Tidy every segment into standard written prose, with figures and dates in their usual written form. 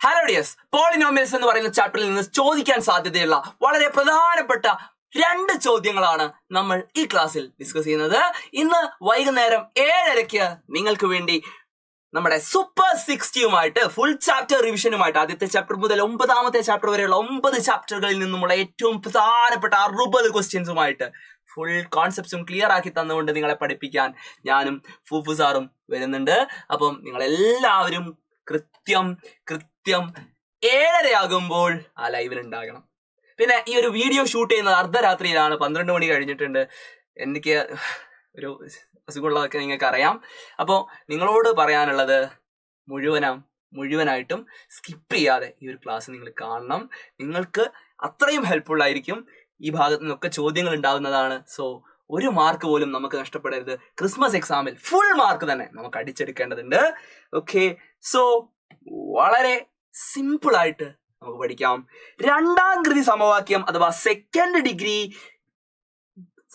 Hello dears, polynomials എന്ന് പറയുന്ന ചാപ്റ്ററിൽ നിന്ന് ചോദിക്കാൻ സാധ്യതയുള്ള വളരെ പ്രധാനപ്പെട്ട 2 ചോദ്യങ്ങളാണ് നമ്മൾ ഈ ക്ലാസ്സിൽ ഡിസ്കസ് ചെയ്യുന്നത്. ഇന്ന് വൈകുന്നേരം 7:30 നിങ്ങൾക്ക് വേണ്ടി നമ്മുടെ സൂപ്പർ 60യുമായിട്ട് ഫുൾ ചാപ്റ്റർ റിവിഷനുമായിട്ട് ആദ്യത്തെ ചാപ്റ്റർ മുതൽ 9ാമത്തെ ചാപ്റ്റർ വരെയുള്ള 9 ചാപ്റ്ററുകളിൽ നിന്നുമുള്ള ഏറ്റവും പ്രധാനപ്പെട്ട 60 ക്വസ്റ്റ്യൻസുമായിട്ട് ഫുൾ കോൺസെപ്റ്റ്സും ക്ലിയർ ആക്കി തന്നുകൊണ്ട് നിങ്ങളെ പഠിപ്പിക്കാൻ ഞാനും ഫൂഫു സാറും വരുന്നുണ്ട്. അപ്പം നിങ്ങളെല്ലാവരും കൃത്യം 7:30 ആകുമ്പോൾ ആ ലൈവിൽ ഉണ്ടാകണം. പിന്നെ ഈ ഒരു വീഡിയോ ഷൂട്ട് ചെയ്യുന്നത് അർദ്ധരാത്രിയിലാണ്, 12 മണി കഴിഞ്ഞിട്ടുണ്ട്. എനിക്ക് ഒരു അസുഖമുള്ളതൊക്കെ നിങ്ങൾക്ക് അറിയാം. അപ്പോൾ നിങ്ങളോട് പറയാനുള്ളത് മുഴുവനായിട്ടും സ്കിപ്പ് ചെയ്യാതെ ഈ ഒരു ക്ലാസ് നിങ്ങൾ കാണണം. നിങ്ങൾക്ക് അത്രയും ഹെൽപ്ഫുൾ ആയിരിക്കും. ഈ ഭാഗത്തു നിന്നൊക്കെ ചോദ്യങ്ങൾ ഉണ്ടാകുന്നതാണ്. സോ 1 മാർക്ക് പോലും നമുക്ക് നഷ്ടപ്പെടരുത്. ക്രിസ്മസ് എക്സാമിൽ ഫുൾ മാർക്ക് തന്നെ നമുക്ക് അടിച്ചെടുക്കേണ്ടതുണ്ട്. ഓക്കെ, സോ വളരെ സിമ്പിൾ ആയിട്ട് നമുക്ക് പഠിക്കാം. 2ാം കൃതി സമവാക്യം അഥവാ സെക്കൻഡ് ഡിഗ്രി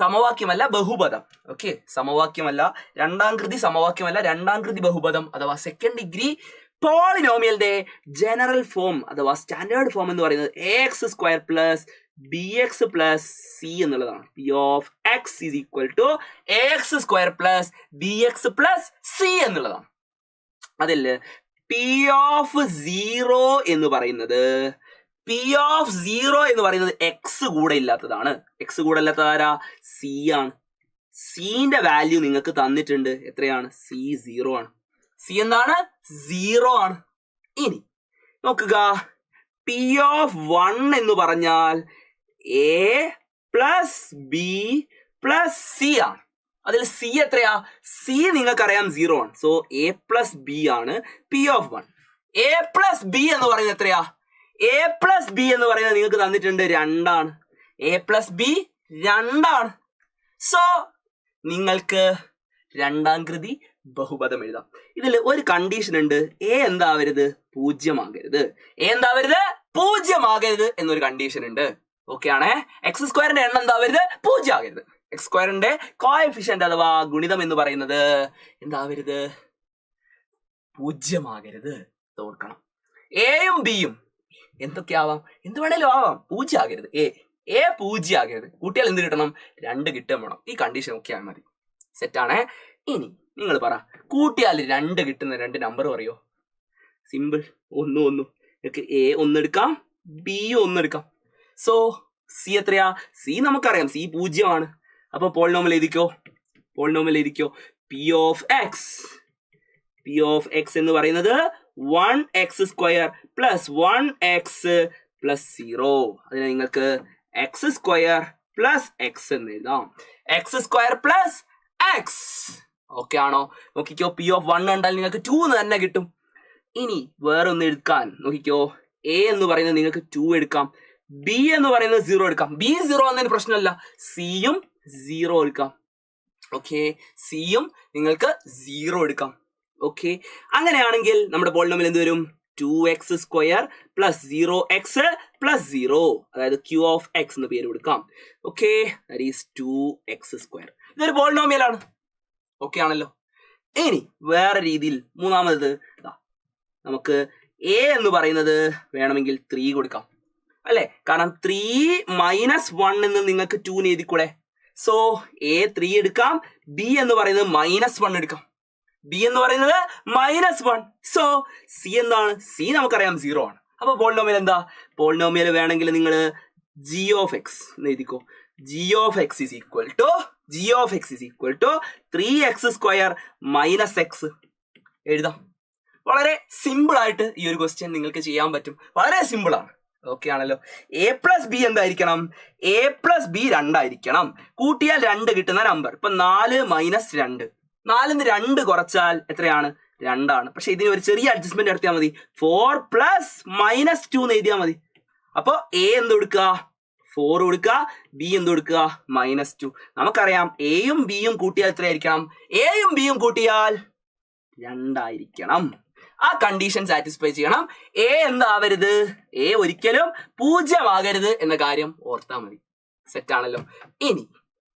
സമവാക്യമല്ല ബഹുപദം. ഓക്കെ, സമവാക്യമല്ല 2ാം കൃതി സമവാക്യമല്ല 2ാം കൃതി ബഹുപദം അഥവാ സെക്കൻഡ് ഡിഗ്രി പോളിനോമിയലിന്റെ ജനറൽ ഫോം അഥവാ സ്റ്റാൻഡേർഡ് ഫോം എന്ന് പറയുന്നത് ax² plus bx plus c എന്നുള്ളതാണ്. p of x is equal to ax² plus bx plus c എന്നുള്ളതാണ്. അതിൽ p ഓഫ് 0 എന്ന് പറയുന്നത് x കൂടെ ഇല്ലാത്തതാണ്. x കൂടെ ഇല്ലാത്തത് ആരാ? c ആണ്. cന്റെ വാല്യൂ നിങ്ങൾക്ക് തന്നിട്ടുണ്ട്. എത്രയാണ്? c 0 ആണ്. c എന്താണ്? 0 ആണ്. ഇനി നോക്കുക, p ഓഫ് 1 എന്ന് പറഞ്ഞാൽ a plus b plus c ആണ്. അതിൽ c എത്രയാ? c നിങ്ങൾക്കറിയാം 0 ആണ്. സോ a പ്ലസ് b ആണ് p of 1. a plus b എന്ന് പറയുന്നത് എത്രയാ? a പ്ലസ് b എന്ന് പറയുന്നത് നിങ്ങൾക്ക് തന്നിട്ടുണ്ട് 2 ആണ്. a പ്ലസ് b 2 ആണ്. സോ നിങ്ങൾക്ക് 2ാം കൃതി ബഹുപദം എഴുതാം. ഇതിൽ ഒരു കണ്ടീഷൻ ഉണ്ട്. a എന്താവരുത്? 0 ആകരുത്. a എന്താവരുത്? 0 ആകരുത് എന്നൊരു കണ്ടീഷൻ ഉണ്ട്. ഓക്കെ ആണേ. x² എണ്ണം എന്താവരുത്? 0 ആകരുത്. x² കോഎഫിഷ്യന്റ് അഥവാ ഗുണിതം എന്ന് പറയുന്നത് എന്താവരുത്? 0 ആകരുത്. ഓർക്കണം. എയും ബിയും എന്തൊക്കെയാവാം? എന്ത് വേണേലും ആവാം. 0 ആകരുത്. a 0 ആകരുത്. കൂട്ടിയാൽ എന്ത് കിട്ടണം? 2 കിട്ടാൻ വേണം. ഈ കണ്ടീഷൻ ഒക്കെ മതി. സെറ്റാണേ. ഇനി നിങ്ങൾ പറ, കൂട്ടിയാൽ 2 കിട്ടുന്ന 2 നമ്പർ പറയോ? സിമ്പിൾ. 1 1. നിങ്ങൾക്ക് a 1 എടുക്കാം, b 1 എടുക്കാം. സോ c എത്രയാ? c നമുക്കറിയാം, c 0 ആണ്. അപ്പൊ പോളിനോമിയൽ എഴുതിക്കോ. p ഓഫ് x എന്ന് പറയുന്നത് 1x² പ്ലസ് 1x പ്ലസ് 0. അതിനെ നിങ്ങൾക്ക് x² പ്ലസ് x എന്ന് എഴുതാം. x² plus x. ഓക്കെ ആണോ? നോക്കിക്കോ, p ഓഫ് 1 കണ്ടാൽ നിങ്ങൾക്ക് 2 തന്നെ കിട്ടും. ഇനി വേറെ ഒന്ന് എടുക്കാൻ നോക്കിക്കോ. a എന്ന് പറയുന്നത് നിങ്ങൾക്ക് 2 എടുക്കാം, b എന്ന് പറയുന്നത് 0 എടുക്കാം. b 0 എന്നതിന് പ്രശ്നമല്ല. c യും 0 എടുക്കാം. ഓക്കെ, c യും നിങ്ങൾക്ക് 0 എടുക്കാം. ഓക്കെ, അങ്ങനെയാണെങ്കിൽ നമ്മുടെ പോളിനോമിയൽ എന്ത് വരും? 2x² പ്ലസ് 0x പ്ലസ് 0, അതായത് q ഓഫ് x എന്ന് പേര് കൊടുക്കാം. Okay, that is 2x². ഇതൊരു പോളിനോമിയൽ ആണ്. ഓക്കെ ആണല്ലോ. ഇനി വേറെ രീതിയിൽ മൂന്നാമത് നമുക്ക് a എന്ന് പറയുന്നത് വേണമെങ്കിൽ 3 കൊടുക്കാം അല്ലെ? കാരണം 3 മൈനസ് 1 എന്ന് നിങ്ങൾക്ക് 2 എഴുതിക്കൂടെ? സോ a 3 എടുക്കാം, b എന്ന് പറയുന്നത് മൈനസ് 1 എടുക്കാം. b എന്ന് പറയുന്നത് മൈനസ് 1. സോ c എന്താണ്? c നമുക്കറിയാം 0 ആണ്. അപ്പൊ പോളിനോമിയൽ എന്താ? പോളിനോമിയൽ വേണമെങ്കിൽ നിങ്ങൾ g ഓഫ് x എന്ന് എഴുതിക്കോ. g of x is equal to 3x² minus x എഴുതാം. വളരെ സിമ്പിൾ ആയിട്ട് ഈ ഒരു ക്വസ്റ്റ്യൻ നിങ്ങൾക്ക് ചെയ്യാൻ പറ്റും. വളരെ സിമ്പിൾ ആണ്. ഓക്കെ ആണല്ലോ. a പ്ലസ് ബി എന്തായിരിക്കണം? a പ്ലസ് ബി 2 ആയിരിക്കണം. കൂട്ടിയാൽ 2 കിട്ടുന്ന നമ്പർ. ഇപ്പൊ 4 മൈനസ് 2, 4 2 കുറച്ചാൽ എത്രയാണ്? 2 ആണ്. പക്ഷെ ഇതിന് ഒരു ചെറിയ അഡ്ജസ്റ്റ്മെന്റ് നടത്തിയാൽ മതി. 4 പ്ലസ് മൈനസ് 2 എന്ന് എഴുതിയാൽ മതി. അപ്പൊ a എന്ത് കൊടുക്കുക? 4 കൊടുക്കുക, b എന്ത് കൊടുക്കുക? മൈനസ് 2. നമുക്കറിയാം a യും b യും കൂട്ടിയാൽ എത്രയായിരിക്കണം? a യും b യും കൂട്ടിയാൽ 2 ആയിരിക്കണം. ആ കണ്ടീഷൻ സാറ്റിസ്ഫൈ ചെയ്യണം. a എന്താവരുത്? a ഒരിക്കലും 0 ആകരുത് എന്ന കാര്യം ഓർത്താൽ മതി. സെറ്റ് ആണല്ലോ. ഇനി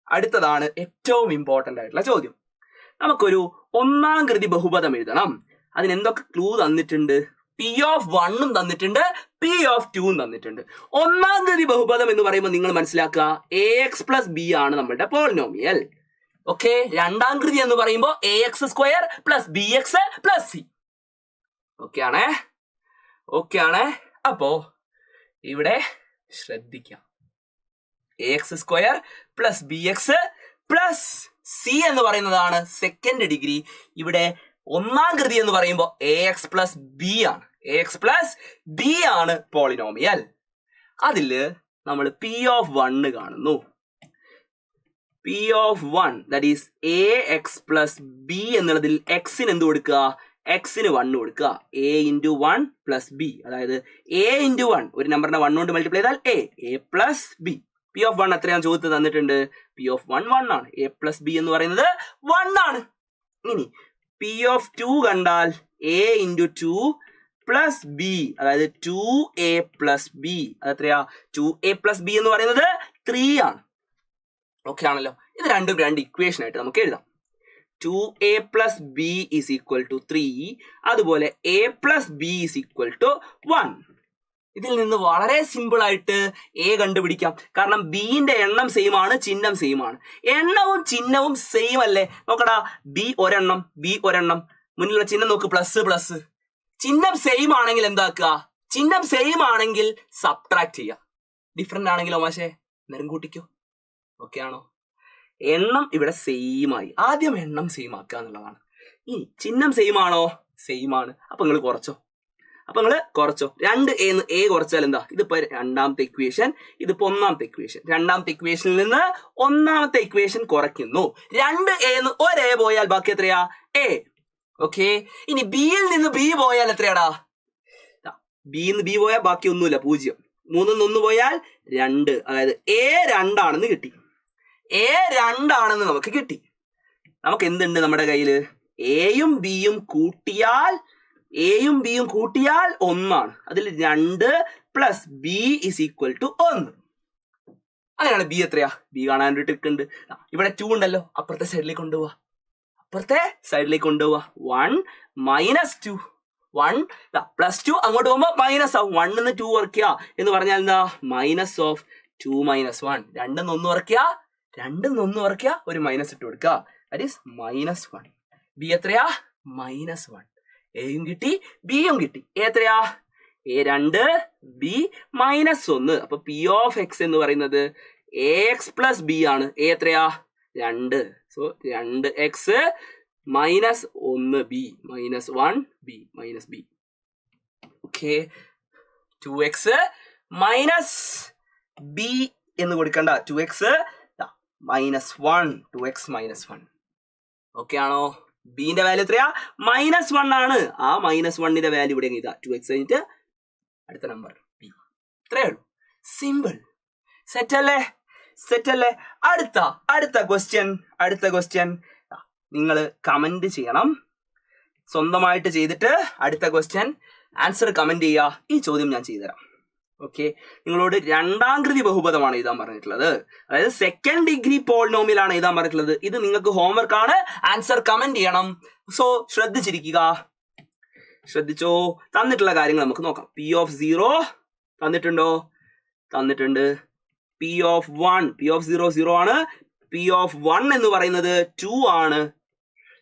അടുത്തതാണ് ഏറ്റവും ഇമ്പോർട്ടന്റ് ആയിട്ടുള്ള ചോദ്യം. നമുക്കൊരു 1ാം കൃതി ബഹുപദം എഴുതണം. അതിന് എന്തൊക്കെ ക്ലൂ തന്നിട്ടുണ്ട്? പി ഓഫ് വണ്ണും തന്നിട്ടുണ്ട്, പി ഓഫ് ടുവും തന്നിട്ടുണ്ട്. ഒന്നാം കൃതി ബഹുപദം എന്ന് പറയുമ്പോൾ നിങ്ങൾ മനസ്സിലാക്കുക എ എക്സ് പ്ലസ് ബി ആണ് നമ്മളുടെ പോളിനോമിയൽ. ഓക്കെ, രണ്ടാം കൃതി എന്ന് പറയുമ്പോൾ A X square plus B X plus C. Okay ആണേ. അപ്പോ ഇവിടെ ശ്രദ്ധിക്കാം, A X square plus B X plus C എന്ന് പറയുന്നതാണ് സെക്കൻഡ് ഡിഗ്രി. ഇവിടെ ഒന്നാം കൃതി എന്ന് പറയുമ്പോൾ എ എക്സ് പ്ലസ് ബി ആണ്, എ എക്സ് പ്ലസ് ബി ആണ് പോളിനോമിയൽ. അതില് നമ്മൾ പി ഓഫ് വണ്ണ് കാണുന്നു. P of one that is A X plus B എന്നുള്ളതിൽ എക്സിന് എന്ത് കൊടുക്കുക? എക്സിന് 1 കൊടുക്കുക. എ ഇൻറ്റു 1 പ്ലസ് ബി, അതായത് എ ഇൻറ്റു 1 ഒരു നമ്പറിനെ 1 കൊണ്ട് മൾട്ടിപ്ലൈ ചെയ്താൽ A plus B. P of 1 എത്രയാണ് ചോദ്യത്തിൽ തന്നിട്ടുണ്ട്? പി ഓഫ് 1 ആണ്. എ പ്ലസ് ബി എന്ന് പറയുന്നത് 1 ആണ്. ഇനി പി ഓഫ് 2 കണ്ടാൽ എ ഇൻറ്റു 2 പ്ലസ് ബി, അതായത് 2a പ്ലസ് ബി. അതെത്രയാ? 2a പ്ലസ് ബി എന്ന് പറയുന്നത് 3 ആണ്. ഓക്കെ ആണല്ലോ. ഇത് രണ്ടും രണ്ട് ഇക്വേഷൻ ആയിട്ട് നമുക്ക് എഴുതാം. 2a plus b is equal to 3, അതുപോലെ a plus b is equal to 1. ഇതിൽ നിന്ന് വളരെ സിമ്പിൾ ആയിട്ട് എ കണ്ടുപിടിക്കാം. കാരണം ബിന്റെ എണ്ണം സെയിം ആണ്, ചിഹ്നം സെയിം ആണ്. എണ്ണവും ചിഹ്നവും സെയിം അല്ലേ? നോക്കടാ, ബി ഒരെണ്ണം, മുന്നിലുള്ള ചിഹ്നം നോക്ക്, പ്ലസ് പ്ലസ്. ചിഹ്നം സെയിം ആണെങ്കിൽ എന്താക്കുക? ചിഹ്നം സെയിം ആണെങ്കിൽ സബ്ട്രാക്ട് ചെയ്യുക. ഡിഫറെന്റ് ആണെങ്കിലോ മാഷേ നേരം കൂട്ടിക്കോ. ഓക്കെ ആണോ? എണ്ണം ഇവിടെ സെയിം ആയി. ആദ്യം എണ്ണം സെയിം ആക്കുക എന്നുള്ളതാണ്. ഇനി ചിഹ്നം സെയിം ആണോ? സെയിം ആണ്. അപ്പൊ നിങ്ങൾ കുറച്ചോ. 2a എ കുറച്ചാൽ എന്താ? ഇതിപ്പോ രണ്ടാമത്തെ ഇക്വേഷൻ, ഇതിപ്പോ ഒന്നാമത്തെ ഇക്വേഷൻ. രണ്ടാമത്തെ ഇക്വേഷനിൽ നിന്ന് ഒന്നാമത്തെ ഇക്വേഷൻ കുറയ്ക്കുന്നു. 2a ഒരു എ പോയാൽ ബാക്കി എത്രയാ? എ. ഓക്കെ, ഇനി ബിയിൽ നിന്ന് ബി പോയാൽ എത്രയാടാ? ബിയിൽ നിന്ന് ബി പോയാൽ ബാക്കി ഒന്നുമില്ല, 0. 3 1 പോയാൽ 2, അതായത് എ 2 ആണെന്ന് കിട്ടി. എ 2 ആണെന്ന് നമുക്ക് കിട്ടി. നമുക്ക് എന്തുണ്ട് നമ്മുടെ കയ്യിൽ? എയും ബിയും കൂട്ടിയാൽ 1 ആണ്. അതിൽ 2 plus b is equal to 1. അങ്ങനെയാണ് ബി എത്രയാ? ബി കാണാൻ ഒരു ട്രിക്ക് ഉണ്ട്. ഇവിടെ 2 ഉണ്ടല്ലോ, അപ്പുറത്തെ സൈഡിലേക്ക് കൊണ്ടുപോവാ. 1 മൈനസ് 2, 1 പ്ലസ് 2 അങ്ങോട്ട് പോകുമ്പോ മൈനസ് ആവും. 1 നിന്ന് 2 കുറയ്ക്കുക എന്ന് പറഞ്ഞാൽ എന്താ? Minus of 2 minus 1. 2 നിന്ന് 1 കുറയ്ക്കുക, ഒരു മൈനസ് ഇട്ട് കൊടുക്കുക. That is -1. ബി എത്രയാ? -1. എയും കിട്ടി, ബിയും കിട്ടി. എ എത്രയാ? A 2, B -1. അപ്പൊ പി ഓഫ് എക്സ് എന്ന് പറയുന്നത് എ എക്സ് പ്ലസ് ബി ആണ്. എ എത്രയാ? 2. So 2x -1 B, -1 B, -b. Okay, 2x minus B എന്ന് കൊടുക്കണ്ട. 2x -1, 2x -1. ഓക്കെ ആണോ? ബിന്റെ വാല്യൂ എത്രയാ? -1 ആണ്. ആ -1ന്റെ വാല്യൂ ഇവിടെ ഇതാ, 2x കഴിഞ്ഞിട്ട് അടുത്ത നമ്പർ ബി. ഇത്രയേ ഉള്ളൂ. സിമ്പിൾ. സെറ്റ് അല്ലേ? അടുത്ത ക്വസ്റ്റ്യൻ നിങ്ങൾ കമന്റ് ചെയ്യണം. സ്വന്തമായിട്ട് ചെയ്തിട്ട് അടുത്ത ക്വസ്റ്റ്യൻ ആൻസർ കമന്റ് ചെയ്യുക. ഈ ചോദ്യം ഞാൻ ചെയ്തുതരാം. ഓക്കെ, നിങ്ങളോട് രണ്ടാം കൃതി ബഹുപദമാണ് എഴുതാൻ പറഞ്ഞിട്ടുള്ളത്, അതായത് സെക്കൻഡ് ഡിഗ്രി പോളിനോമിയൽ ആണ് എഴുതാൻ പറഞ്ഞിട്ടുള്ളത്. ഇത് നിങ്ങൾക്ക് ഹോംവർക്ക് ആണ്. ആൻസർ കമന്റ് ചെയ്യണം. സോ ശ്രദ്ധിച്ചോ. തന്നിട്ടുള്ള കാര്യങ്ങൾ നമുക്ക് നോക്കാം. P of 0 തന്നിട്ടുണ്ടോ? തന്നിട്ടുണ്ട്. പി ഓഫ് 0 0 ആണ്. പി ഓഫ് 1 എന്ന് പറയുന്നത് 2 ആണ്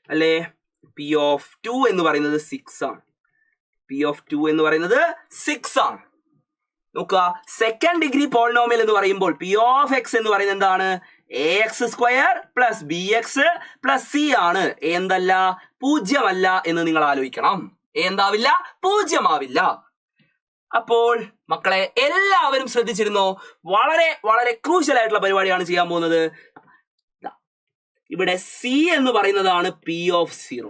അല്ലേ? പി ഓഫ് 2 എന്ന് പറയുന്നത് 6 ആണ്. നോക്കുക, സെക്കൻഡ് ഡിഗ്രി പോളിനോമിയൽ എന്ന് പറയുമ്പോൾ പി ഓഫ് എക്സ് എന്ന് പറയുന്നത് എന്താണ്? A X square plus B X plus C ആണ്. എന്തല്ല? 0 അല്ല എന്ന് നിങ്ങൾ ആലോചിക്കണം. എന്താവില്ല? 0 ആവില്ല. അപ്പോൾ മക്കളെ എല്ലാവരും ശ്രദ്ധിച്ചിരുന്നോ? വളരെ വളരെ ക്രൂഷ്യൽ ആയിട്ടുള്ള പരിപാടിയാണ് ചെയ്യാൻ പോകുന്നത്. ഇവിടെ സി എന്ന് പറയുന്നതാണ് പി ഓഫ് 0.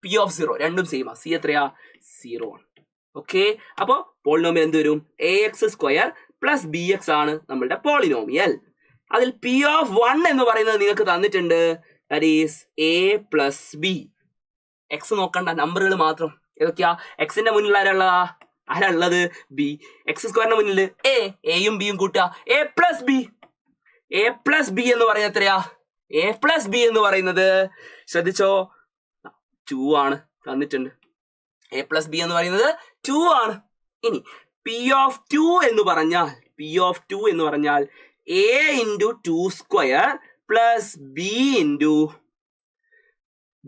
പി ഓഫ് 0 രണ്ടും സെയിം ആ. സി എത്രയാ? 0 ആണ്. ഓക്കെ, അപ്പോ പോളിനോമിയൽ എന്ത് വരും? A X square plus B X ആണ് നമ്മളുടെ പോളിനോമിയൽ. അതിൽ പി ഓഫ് 1 എന്ന് പറയുന്നത് നിങ്ങൾക്ക് തന്നിട്ടുണ്ട്. That is A plus B. X നോക്കണ്ട, നമ്പറുകൾ മാത്രം. ഏതൊക്കെയാ? എക്സിന്റെ മുന്നിൽ ആരാ ഉള്ളത്? ബി. എക്സ് സ്ക്വയറിന്റെ മുന്നിൽ എയും ബിയും കൂട്ടുക, എ പ്ലസ് ബി എന്ന് പറയുന്നത് എത്രയാ? എ പ്ലസ് ബി എന്ന് പറയുന്നത് ശ്രദ്ധിച്ചോ 2 ആണ് തന്നിട്ടുണ്ട്. എ പ്ലസ് ബി എന്ന് പറയുന്നത് 2 ആണ്. ഇനി പി ഓഫ് 2 എന്ന് പറഞ്ഞാൽ A into 2 square plus B into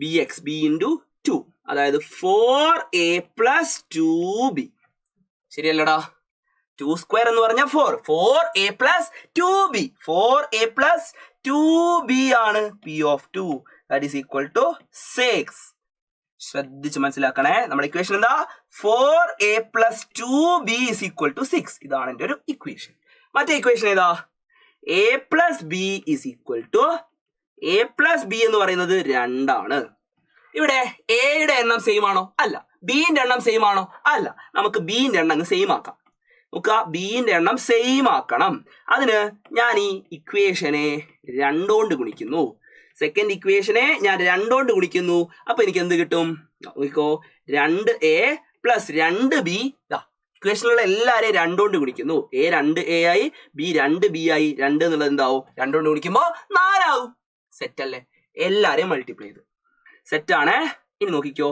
B into 2, അതായത് 4a പ്ലസ് 2b. ശരിയല്ലടാ? 2 സ്ക്വയർ എന്ന് പറഞ്ഞാൽ 4a plus 2b, 4a plus 2b ആണ് p of 2. That is equal to 6. ശ്രദ്ധിച്ച് മനസ്സിലാക്കണേ. നമ്മുടെ ഇക്വേഷൻ എന്താ? 4a plus 2b is equal to 6. ഇതാണ് എൻ്റെ ഒരു ഇക്വേഷൻ. മറ്റേ ഇക്വേഷൻ ഏതാ? a plus b is equal to, a plus b എന്ന് പറയുന്നത് 2 ആണ്. ഇവിടെ എയുടെ എണ്ണം സെയിം ആണോ? അല്ല. ബിന്റെ എണ്ണം സെയിം ആണോ? അല്ല. നമുക്ക് ബിന്റെ എണ്ണം സെയിം ആക്കാം. നമുക്ക് ബിന്റെ എണ്ണം സെയിം ആക്കണം. അതിന് ഞാൻ ഈ ഇക്വേഷനെ 2 കൊണ്ട് ഗുണിക്കുന്നു. സെക്കൻഡ് ഇക്വേഷനെ ഞാൻ 2 കൊണ്ട് ഗുണിക്കുന്നു. അപ്പൊ എനിക്ക് എന്ത് കിട്ടും? നോക്കിക്കോ, 2a പ്ലസ് 2b. ഇക്വേഷനിലുള്ള എല്ലാരെയും 2 കൊണ്ട് ഗുണിക്കുന്നു. a 2a ആയി, b 2b ആയി. 2 എന്നുള്ളത് എന്താവും? 2 കൊണ്ട് ഗുണിക്കുമ്പോ 4 ആവും. സെറ്റ് അല്ലേ? എല്ലാരെയും മൾട്ടിപ്ലൈ ചെയ്ത് സെറ്റ് ആണ്. ഇനി നോക്കിക്കോ,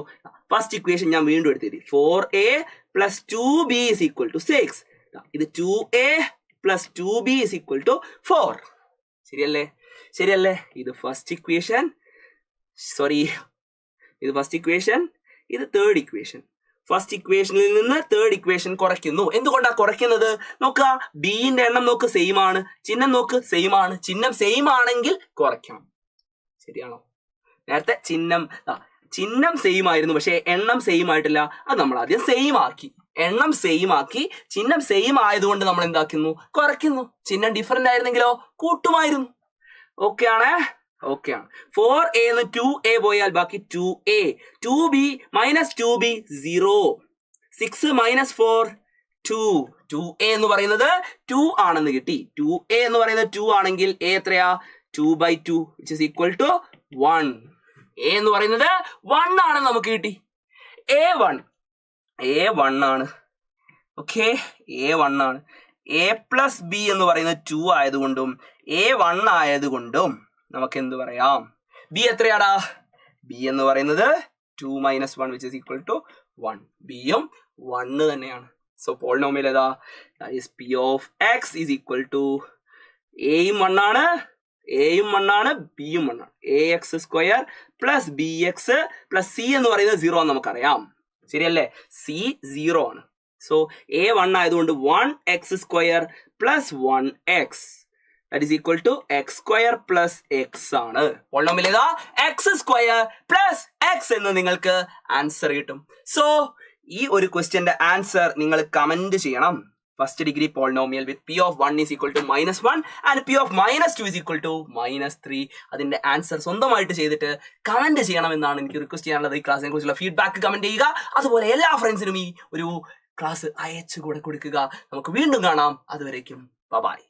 ഫസ്റ്റ് ഇക്വേഷൻ ഞാൻ വീണ്ടും എടുത്തിട്ട് 4a plus 2b is equal to 6. ഇത് 2a plus 2b is equal to 4. ശരിയല്ലേ? ഇത് ഫസ്റ്റ് ഇക്വേഷൻ. ഇത് തേർഡ് ഇക്വേഷൻ. ഫസ്റ്റ് ഇക്വേഷനിൽ നിന്ന് തേർഡ് ഇക്വേഷൻ കുറയ്ക്കുന്നു. എന്തുകൊണ്ടാണ് കുറയ്ക്കുന്നത്? നോക്കുക, ബിന്റെ എണ്ണം നോക്ക് സെയിം ആണ്, ചിഹ്നം നോക്ക് സെയിം ആണ്. ചിഹ്നം സെയിം ആണെങ്കിൽ കുറയ്ക്കണം. ശരിയാണോ? നേരത്തെ ചിഹ്നം സെയിം ആയിരുന്നു, പക്ഷെ എണ്ണം സെയിം ആയിട്ടില്ല. അത് നമ്മൾ ആദ്യം സെയിം ആക്കി. എണ്ണം സെയിം ആക്കി, ചിഹ്നം സെയിം ആയതുകൊണ്ട് നമ്മൾ എന്താക്കുന്നു? കുറയ്ക്കുന്നു. ചിഹ്നം ഡിഫറെന്റ് ആയിരുന്നെങ്കിലോ കൂട്ടുമായിരുന്നു. ഓക്കെ ആണ്. 4a എന്ന് 2a പോയാൽ ബാക്കി 2a. 2b minus 2b 0. 6 minus 4 2. 2a എന്ന് പറയുന്നത് 2 ആണെന്ന് കിട്ടി. 2a എന്ന് പറയുന്നത് 2 ആണെങ്കിൽ a എത്രയാ? 2/2 which is equal to 1. a എന്ന് പറയുന്നത് 1 ആണെന്ന് നമുക്ക് കിട്ടി. a1 ആണ്. ഓക്കെ, a1 ആണ്. a പ്ലസ് ബി എന്ന് പറയുന്നത് 2 ആയതുകൊണ്ടും a1 ആയതുകൊണ്ടും നമുക്ക് എന്ത് പറയാം? ബി എത്രയാടാ? ബി എന്ന് പറയുന്നത് 2 minus 1 which is equal to 1. ബിയും 1 തന്നെയാണ്. സോ പോളിനോമിയൽ ഏതാ? That is p of x is equal to എയും 1 ആണ്, ബിയും 1 ആണ്. ax square plus bx plus c എന്ന് പറയുന്നത് 0 എന്ന് നമുക്കറിയാം. ശരിയല്ലേ? c 0 ആണ്. സോ a1 ആയതുകൊണ്ട് 1x square plus 1x that is equal to x square plus x ആണ്. പോളിനോമിയൽ ഏതാ? x സ്ക്വയർ പ്ലസ് x എന്ന് നിങ്ങൾക്ക് ആൻസർ കിട്ടും. സോ ഈ ഒരു ക്വസ്റ്റ്യന്റെ ആൻസർ നിങ്ങൾ കമന്റ് ചെയ്യണം. First degree polynomial with p of 1 is equal to -1 and p of -2 is equal to -3. അതിന്റെ ആൻസർ സ്വന്തമായിട്ട് ചെയ്തിട്ട് കമന്റ് ചെയ്യണം എന്നാണ് എനിക്ക് റിക്വസ്റ്റ് ചെയ്യാനുള്ളത്. ഈ ക്ലാസ്സിനെ കുറിച്ചുള്ള ഫീഡ്ബാക്ക് കമന്റ് ചെയ്യുക. അതുപോലെ എല്ലാ ഫ്രണ്ട്സിനും ഈ ഒരു ക്ലാസ് അയച്ചു കൂടെ കൊടുക്കുക. നമുക്ക് വീണ്ടും കാണാം. അതുവരേക്കും ബൈ.